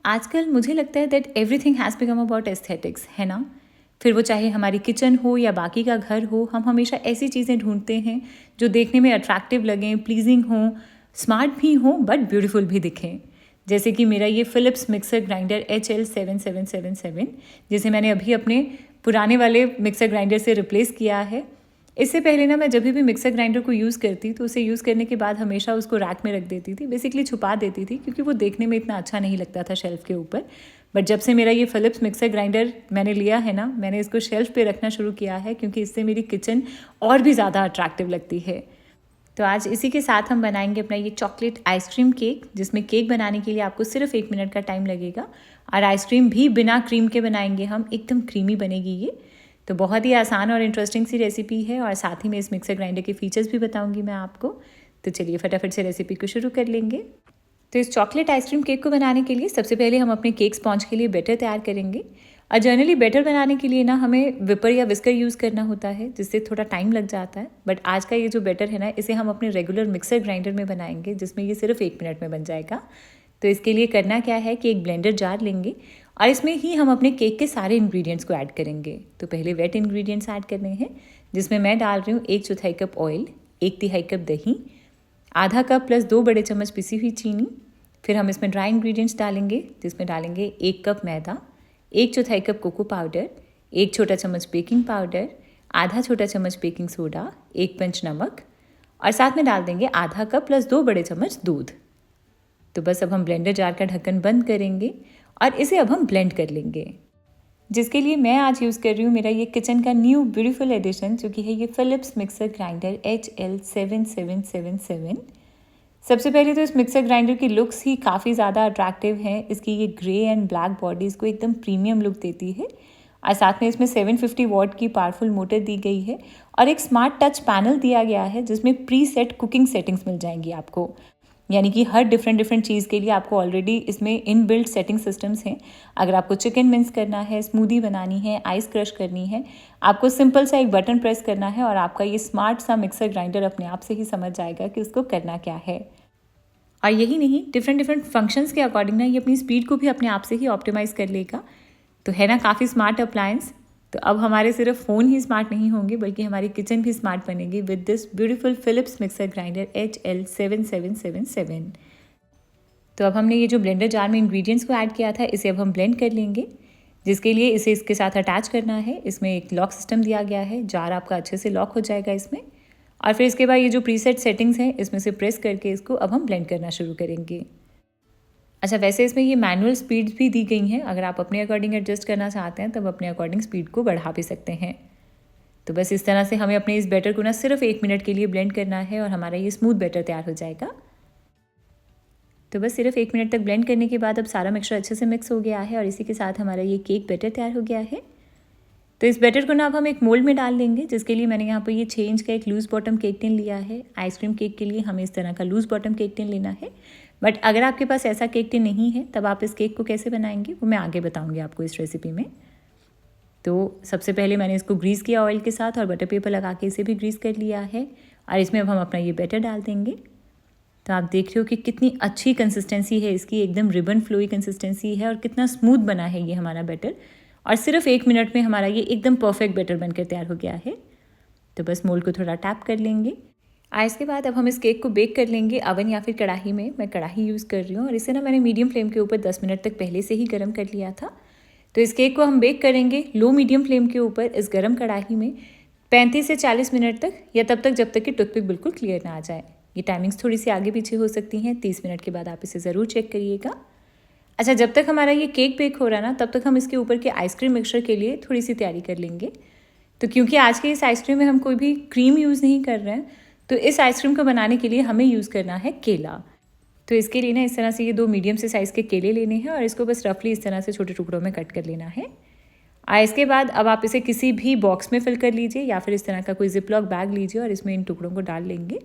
आजकल मुझे लगता है that everything has become about aesthetics, है ना? फिर वो चाहे हमारी किचन हो या बाकी का घर हो, हम हमेशा ऐसी चीज़ें ढूंढते हैं जो देखने में अट्रैक्टिव लगें, प्लीजिंग हों, स्मार्ट भी हों बट ब्यूटीफुल भी दिखें। जैसे कि मेरा ये फ़िलिप्स मिक्सर ग्राइंडर HL7777, जिसे मैंने अभी अपने पुराने वाले मिक्सर ग्राइंडर से रिप्लेस किया है। इससे पहले ना मैं जब भी मिक्सर ग्राइंडर को यूज़ करती तो उसे यूज़ करने के बाद हमेशा उसको रैक में रख देती थी, बेसिकली छुपा देती थी, क्योंकि वो देखने में इतना अच्छा नहीं लगता था शेल्फ़ के ऊपर। बट जब से मेरा ये फ़िलिप्स मिक्सर ग्राइंडर मैंने लिया है ना, मैंने इसको शेल्फ़ पे रखना शुरू किया है, क्योंकि इससे मेरी किचन और भी ज़्यादा अट्रैक्टिव लगती है। तो आज इसी के साथ हम बनाएंगे अपना ये चॉकलेट आइसक्रीम केक, जिसमें केक बनाने के लिए आपको सिर्फ 1 मिनट का टाइम लगेगा। और आइसक्रीम भी बिना क्रीम के बनाएंगे हम, एकदम क्रीमी बनेगी ये। तो बहुत ही आसान और इंटरेस्टिंग सी रेसिपी है, और साथ ही में इस मिक्सर ग्राइंडर के फीचर्स भी बताऊंगी मैं आपको। तो चलिए फटाफट से रेसिपी को शुरू कर लेंगे। तो इस चॉकलेट आइसक्रीम केक को बनाने के लिए सबसे पहले हम अपने केक स्पॉन्ज के लिए बैटर तैयार करेंगे। और जनरली बैटर बनाने के लिए ना हमें विपर या विस्कर यूज़ करना होता है, जिससे थोड़ा टाइम लग जाता है। बट आज का ये जो बैटर है ना, इसे हम अपने रेगुलर मिक्सर ग्राइंडर में बनाएंगे, जिसमें ये सिर्फ 1 मिनट में बन जाएगा। तो इसके लिए करना क्या है कि एक ब्लेंडर जार लेंगे और इसमें ही हम अपने केक के सारे इंग्रेडिएंट्स को ऐड करेंगे। तो पहले वेट इंग्रेडिएंट्स ऐड करने हैं, जिसमें मैं डाल रही हूँ 1/4 कप ऑयल, 1/3 कप दही, आधा कप प्लस 2 बड़े चम्मच पिसी हुई चीनी। फिर हम इसमें ड्राई इंग्रेडिएंट्स डालेंगे, जिसमें डालेंगे 1 कप मैदा, 1/4 कप कोको पाउडर, 1 छोटा चम्मच बेकिंग पाउडर, आधा छोटा चम्मच बेकिंग सोडा, 1 पंच नमक, और साथ में डाल देंगे आधा कप प्लस 2 बड़े चम्मच दूध। तो बस अब हम ब्लेंडर जार का ढक्कन बंद करेंगे और इसे अब हम ब्लेंड कर लेंगे। जिसके लिए मैं आज यूज़ कर रही हूँ मेरा ये किचन का न्यू ब्यूटीफुल एडिशन, जो कि है ये फ़िलिप्स मिक्सर ग्राइंडर HL7777। सबसे पहले तो इस मिक्सर ग्राइंडर की लुक्स ही काफ़ी ज़्यादा अट्रैक्टिव हैं। इसकी ये ग्रे एंड ब्लैक बॉडी इसको एकदम प्रीमियम लुक देती है, और साथ में इसमें 750 वॉट की पावरफुल मोटर दी गई है और एक स्मार्ट टच पैनल दिया गया है, जिसमें प्री सेट कुकिंग सेटिंग्स मिल जाएंगी आपको। यानी कि हर डिफरेंट चीज़ के लिए आपको ऑलरेडी इसमें इन बिल्ट सेटिंग सिस्टम्स हैं। अगर आपको चिकन मिन्स करना है, स्मूदी बनानी है, आइस क्रश करनी है, आपको सिंपल सा एक बटन प्रेस करना है और आपका ये स्मार्ट सा मिक्सर ग्राइंडर अपने आप से ही समझ जाएगा कि उसको करना क्या है। और यही नहीं, डिफरेंट फंक्शंस के अकॉर्डिंग ना ये अपनी स्पीड को भी अपने आप से ही ऑप्टिमाइज़ कर लेगा। तो है ना काफ़ी स्मार्ट अप्लायंस। तो अब हमारे सिर्फ फ़ोन ही स्मार्ट नहीं होंगे, बल्कि हमारी किचन भी स्मार्ट बनेगी with this beautiful Philips mixer grinder HL7777। तो अब हमने ये जो ब्लेंडर जार में इंग्रेडिएंट्स को ऐड किया था, इसे अब हम ब्लेंड कर लेंगे। जिसके लिए इसे इसके साथ अटैच करना है। इसमें एक लॉक सिस्टम दिया गया है, जार आपका अच्छे से लॉक हो जाएगा इसमें। और फिर इसके बाद ये जो प्रीसेट सेटिंग्स हैं, इसमें से प्रेस करके इसको अब हम ब्लेंड करना शुरू करेंगे। अच्छा, वैसे इसमें ये मैनुअल स्पीड्स भी दी गई हैं। अगर आप अपने अकॉर्डिंग एडजस्ट करना चाहते हैं, तब अपने अकॉर्डिंग स्पीड को बढ़ा भी सकते हैं। तो बस इस तरह से हमें अपने इस बैटर को ना सिर्फ 1 मिनट के लिए ब्लेंड करना है और हमारा ये स्मूथ बैटर तैयार हो जाएगा। तो बस सिर्फ 1 मिनट तक ब्लेंड करने के बाद अब सारा मिक्सचर अच्छे से मिक्स हो गया है और इसी के साथ हमारा ये केक बैटर तैयार हो गया है। तो इस बैटर को ना अब हम एक मोल्ड में डाल लेंगे, जिसके लिए मैंने यहाँ पर ये 6 इंच का एक लूज़ बॉटम केक टिन लिया है। आइसक्रीम केक के लिए हमें इस तरह का लूज़ बॉटम केक टिन लेना है। बट अगर आपके पास ऐसा केक टिन नहीं है, तब आप इस केक को कैसे बनाएंगे वो मैं आगे बताऊंगी आपको इस रेसिपी में। तो सबसे पहले मैंने इसको ग्रीस किया ऑयल के साथ और बटर पेपर लगा के इसे भी ग्रीस कर लिया है। और इसमें अब हम अपना ये बैटर डाल देंगे। तो आप देख रहे हो कि कितनी अच्छी कंसिस्टेंसी है इसकी, एकदम रिबन फ्लोई कंसिस्टेंसी है और कितना स्मूथ बना है ये हमारा बैटर। और सिर्फ 1 मिनट में हमारा ये एकदम परफेक्ट बैटर बनकर तैयार हो गया है। तो बस मोल्ड को थोड़ा टैप कर लेंगे। इसके बाद अब हम इस केक को बेक कर लेंगे अवन या फिर कढ़ाई में। मैं कढ़ाई यूज़ कर रही हूँ और इसे ना मैंने मीडियम फ्लेम के ऊपर 10 मिनट तक पहले से ही गर्म कर लिया था। तो इस केक को हम बेक करेंगे लो मीडियम फ्लेम के ऊपर इस गर्म कढ़ाई में 35 से 40 मिनट तक, या तब तक जब तक कि टूथपिक बिल्कुल क्लियर ना आ जाए। ये टाइमिंग्स थोड़ी सी आगे पीछे हो सकती हैं, 30 मिनट के बाद आप इसे ज़रूर चेक करिएगा। अच्छा, जब तक हमारा ये केक बेक हो रहा है ना, तब तक हम इसके ऊपर के आइसक्रीम मिक्सचर के लिए थोड़ी सी तैयारी कर लेंगे। तो क्योंकि आज के इस आइसक्रीम में हम कोई भी क्रीम यूज़ नहीं कर रहे हैं, तो इस आइसक्रीम को बनाने के लिए हमें यूज़ करना है केला। तो इसके लिए ना इस तरह से ये 2 मीडियम से साइज़ के केले लेने हैं और इसको बस रफली इस तरह से छोटे टुकड़ों में कट कर लेना है। इसके बाद अब आप इसे किसी भी बॉक्स में फिल कर लीजिए या फिर इस तरह का कोई जिपलॉक बैग लीजिए और इसमें इन टुकड़ों को डाल लेंगे।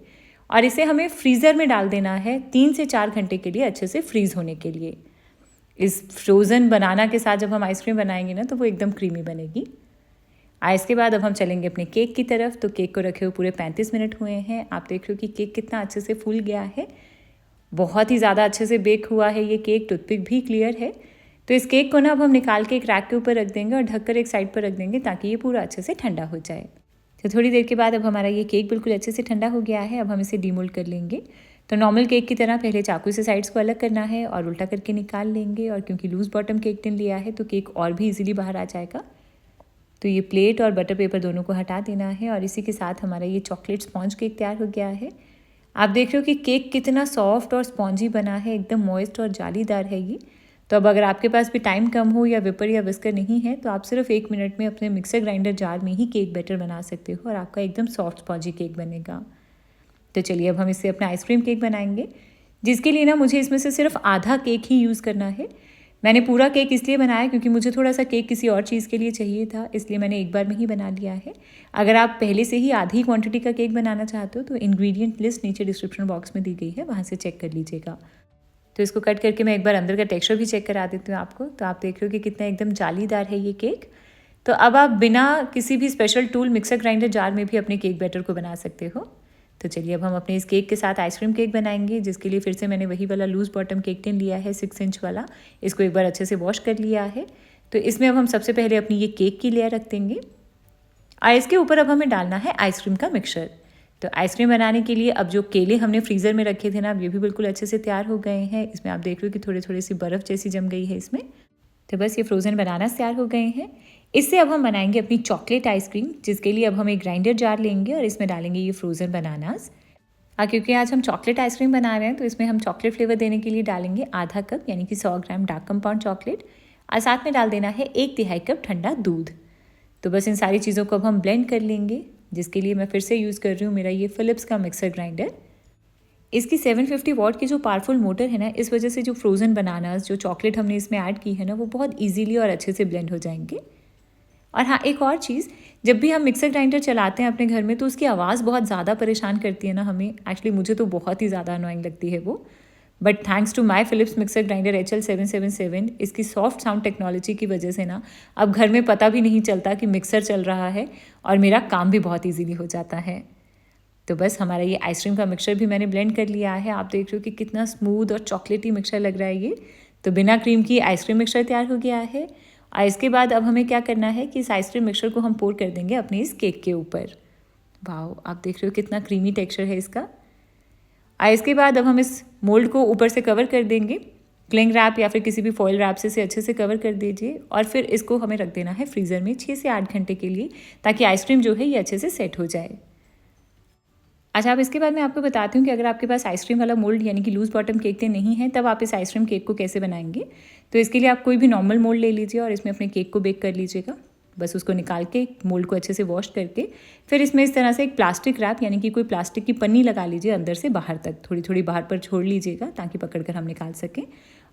और इसे हमें फ्रीज़र में डाल देना है 3 से 4 घंटे के लिए, अच्छे से फ्रीज़ होने के लिए। इस फ्रोज़न बनाना के साथ जब हम आइसक्रीम बनाएंगे ना, तो वो एकदम क्रीमी बनेगी। इसके बाद अब हम चलेंगे अपने केक की तरफ। तो केक को रखे हुए पूरे 35 मिनट हुए हैं। आप देख रहे हो कि केक कितना अच्छे से फूल गया है, बहुत ही ज़्यादा अच्छे से बेक हुआ है ये केक, टूथपिक भी क्लियर है। तो इस केक को ना अब हम निकाल के एक रैक के ऊपर रख देंगे और ढककर एक साइड पर रख देंगे ताकि ये पूरा अच्छे से ठंडा हो जाए। तो थोड़ी देर के बाद अब हमारा ये केक बिल्कुल अच्छे से ठंडा हो गया है। अब हम इसे डीमोल्ड कर लेंगे। तो नॉर्मल केक की तरह पहले चाकू से साइड्स को अलग करना है और उल्टा करके निकाल लेंगे। और क्योंकि लूज़ बॉटम केक टिन लिया है तो केक और भी इजीली बाहर आ जाएगा। तो ये प्लेट और बटर पेपर दोनों को हटा देना है और इसी के साथ हमारा ये चॉकलेट स्पॉन्ज केक तैयार हो गया है। आप देख रहे हो कि केक कितना सॉफ्ट और स्पॉन्जी बना है, एकदम मॉइस्ट और जालीदार है ये। तो अब अगर आपके पास भी टाइम कम हो या विपर या विस्कर नहीं है तो आप सिर्फ 1 मिनट में अपने मिक्सर ग्राइंडर जार में ही केक बैटर बना सकते हो और आपका एकदम सॉफ्ट स्पॉन्जी केक बनेगा। तो चलिए अब हम इससे अपना आइसक्रीम केक बनाएंगे, जिसके लिए ना मुझे इसमें से सिर्फ आधा केक ही यूज़ करना है। मैंने पूरा केक इसलिए बनाया क्योंकि मुझे थोड़ा सा केक किसी और चीज़ के लिए चाहिए था, इसलिए मैंने एक बार में ही बना लिया है। अगर आप पहले से ही आधी क्वांटिटी का केक बनाना चाहते हो तो इंग्रेडिएंट लिस्ट नीचे डिस्क्रिप्शन बॉक्स में दी गई है, वहाँ से चेक कर लीजिएगा। तो इसको कट करके मैं एक बार अंदर का टेक्सचर भी चेक करा देती हूँ आपको। तो आप देख रहे हो कि कितना एकदम जालीदार है ये केक। तो अब आप बिना किसी भी special tool mixer grinder jar में भी अपने केक बैटर को बना सकते हो। तो चलिए अब हम अपने इस केक के साथ आइसक्रीम केक बनाएंगे, जिसके लिए फिर से मैंने वही वाला लूज़ बॉटम केक टिन लिया है 6 इंच वाला। इसको एक बार अच्छे से वॉश कर लिया है। तो इसमें अब हम सबसे पहले अपनी ये केक की लेयर रख देंगे और इसके ऊपर अब हमें डालना है आइसक्रीम का मिक्सचर। तो आइसक्रीम बनाने के लिए अब जो केले हमने फ्रीज़र में रखे थे ना, अब ये भी बिल्कुल अच्छे से तैयार हो गए हैं। इसमें आप देख रहे हो कि थोड़ी थोड़ी सी बर्फ़ जैसी जम गई है इसमें। तो बस ये फ्रोज़न बनानास तैयार हो गए हैं। इससे अब हम बनाएंगे अपनी चॉकलेट आइसक्रीम, जिसके लिए अब हम एक ग्राइंडर जार लेंगे और इसमें डालेंगे ये फ्रोज़न बनानास। क्योंकि आज हम चॉकलेट आइसक्रीम बना रहे हैं तो इसमें हम चॉकलेट फ्लेवर देने के लिए डालेंगे आधा कप यानी कि 100 ग्राम डार्क कंपाउंड चॉकलेट और साथ में डाल देना है 1/3 कप ठंडा दूध। तो बस इन सारी चीज़ों को अब हम ब्लेंड कर लेंगे, जिसके लिए मैं फिर से यूज़ कर रही हूँ मेरा ये फिलिप्स का मिक्सर ग्राइंडर। इसकी 750 वॉट की जो पावरफुल मोटर है ना, इस वजह से जो फ्रोज़न बनानास जो चॉकलेट हमने इसमें ऐड की है ना, वो बहुत ईजीली और अच्छे से ब्लेंड हो जाएंगे। और हाँ, एक और चीज़, जब भी हम मिक्सर ग्राइंडर चलाते हैं अपने घर में तो उसकी आवाज़ बहुत ज़्यादा परेशान करती है ना हमें। एक्चुअली मुझे तो बहुत ही ज़्यादा अनोइंग लगती है वो। But thanks to my Philips mixer grinder HL777, इसकी सॉफ्ट साउंड टेक्नोलॉजी की वजह से ना अब घर में पता भी नहीं चलता कि मिक्सर चल रहा है और मेरा काम भी बहुत ईजीली हो जाता है। तो बस हमारा ये आइसक्रीम का मिक्सचर भी मैंने ब्लेंड कर लिया है। आप देख रहे हो कि कितना स्मूथ और चॉकलेटी मिक्सचर लग रहा है ये। तो बिना क्रीम की आइसक्रीम मिक्सचर तैयार हो गया है। और इसके बाद अब हमें क्या करना है कि इस आइसक्रीम मिक्सचर को हम पोर कर देंगे अपने इस केक के ऊपर। वाओ, आप देख रहे हो कितना क्रीमी टेक्सचर है इसका। और इसके बाद अब हम इस मोल्ड को ऊपर से कवर कर देंगे क्लिंग रैप या फिर किसी भी फॉइल रैप से अच्छे से कवर कर दीजिए। और फिर इसको हमें रख देना है फ्रीज़र में 6 से 8 घंटे के लिए, ताकि आइसक्रीम जो है ये अच्छे से सेट हो जाए। अच्छा, अब इसके बाद मैं आपको बताती हूँ कि अगर आपके पास आइसक्रीम वाला मोल्ड यानी कि लूज़ बॉटम केक टिन नहीं है तब आप इस आइसक्रीम केक को कैसे बनाएंगे। तो इसके लिए आप कोई भी नॉर्मल मोल्ड ले लीजिए और इसमें अपने केक को बेक कर लीजिएगा। बस उसको निकाल के मोल्ड को अच्छे से वॉश करके फिर इसमें इस तरह से एक प्लास्टिक रैप यानी कि कोई प्लास्टिक की पन्नी लगा लीजिए, अंदर से बाहर तक थोड़ी थोड़ी बाहर पर छोड़ लीजिएगा ताकि पकड़कर हम निकाल सकें।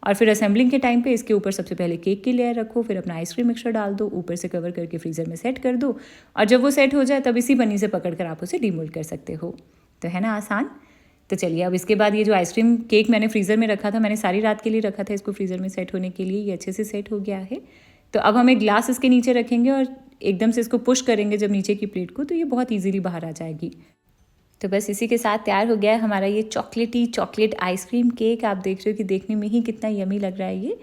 और फिर असेंबलिंग के टाइम पे इसके ऊपर सबसे पहले केक की लेयर रखो, फिर अपना आइसक्रीम मिक्सचर डाल दो, ऊपर से कवर करके फ्रीज़र में सेट कर दो और जब वो सेट हो जाए तब इसी पन्नी से पकड़कर आप उसे डीमोल्ड कर सकते हो। तो है ना आसान। तो चलिए अब इसके बाद ये जो आइसक्रीम केक मैंने फ्रीज़र में रखा था, मैंने सारी रात के लिए रखा था इसको फ्रीज़र में सेट होने के लिए, ये अच्छे से सेट हो गया है। तो अब हम एक ग्लास इसके नीचे रखेंगे और एकदम से इसको पुश करेंगे जब नीचे की प्लेट को, तो ये बहुत ईजीली बाहर आ जाएगी। तो बस इसी के साथ तैयार हो गया है हमारा ये चॉकलेट आइसक्रीम केक। आप देख रहे हो कि देखने में ही कितना यमी लग रहा है ये।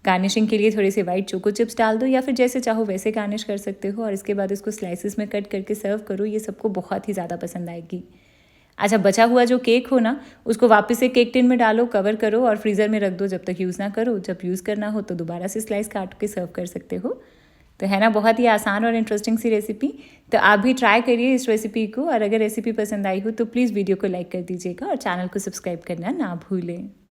गार्निशिंग के लिए थोड़े से वाइट चोको चिप्स डाल दो या फिर जैसे चाहो वैसे गार्निश कर सकते हो और इसके बाद इसको स्लाइसिस में कट करके सर्व करो, ये सबको बहुत ही ज़्यादा पसंद आएगी। अच्छा, बचा हुआ जो केक हो ना, उसको वापस से केक टिन में डालो, कवर करो और फ्रीज़र में रख दो जब तक यूज़ ना करो। जब यूज़ करना हो तो दोबारा से स्लाइस काट के सर्व कर सकते हो। तो है ना बहुत ही आसान और इंटरेस्टिंग सी रेसिपी। तो आप भी ट्राई करिए इस रेसिपी को और अगर रेसिपी पसंद आई हो तो प्लीज़ वीडियो को लाइक कर दीजिएगा और चैनल को सब्सक्राइब करना ना भूलें।